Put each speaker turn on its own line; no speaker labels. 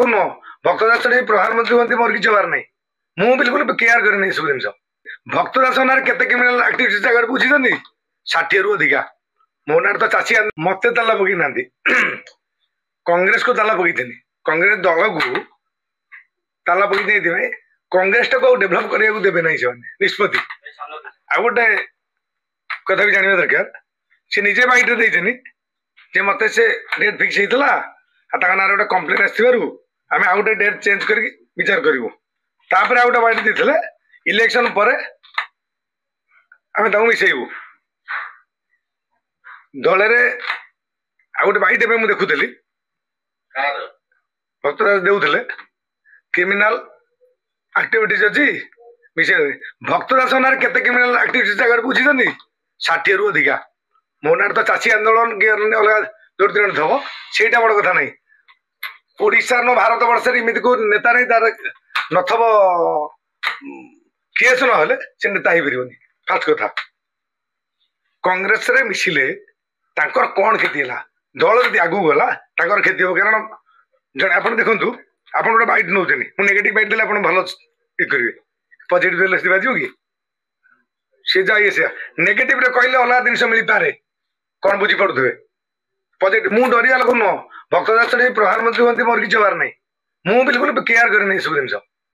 नुह भक्तदास प्रधानमंत्री हमें मोर किसी हबार ना मु बिल्कुल केयर करे सब जिन भक्तदास ना केते क्रिमिनाल एक्टिविटीज आगे बुझी 60 रु अधिका मो ना तो चाषी मत ताला पकई ना कांग्रेस को ताला पकई कांग्रेस दल को ताला पकई कांग्रेस टाक डेभलप करने देवे ना से निष्पत्ति आ गोटे कथा भी जानवा दरकार सी निजे बाइट जे मत से डेट फिक्स होता ना गोटे कंप्लेन आम आ गए डेट चेंज कर विचार करूँ तापर आ गए बाइट देते इलेक्शन पर आम मिसेबू दल आ गए बाइट मुझे देखुली भक्तदास देते क्रिमिनाल एक्टिविटीज अच्छी मिसे भक्तदास ना केते क्रिमिनाल एक्टिविटीज आगे बुझी 60 रु अधिका मो ना तो चाषी आंदोलन कि अलग जो थव से बड़ कथा नहीं ओडिशा न भारत वर्ष इमित को नेता नहीं तार नथब केस ना से नेता हो पारे फास्ट कथा कांग्रेस रे मिसिले कौन क्षति है दल जब आगू गला क्षति हो कारण जन आप देखु आप गोटे बैट नौ नेगेटिव बैट देते आप भल ये करेंगे पॉजिटिव देते बाजू कि सी जाइए से नेगेटिव कहले अलग जिन मिल पारे कौन बुझी पड़ुए पॉजिटिव मु डरिया लोक नुह भक्तदास प्रधानमंत्री हमें मोर किसी हबार ना मु बिल्कुल केयर करे सब जिन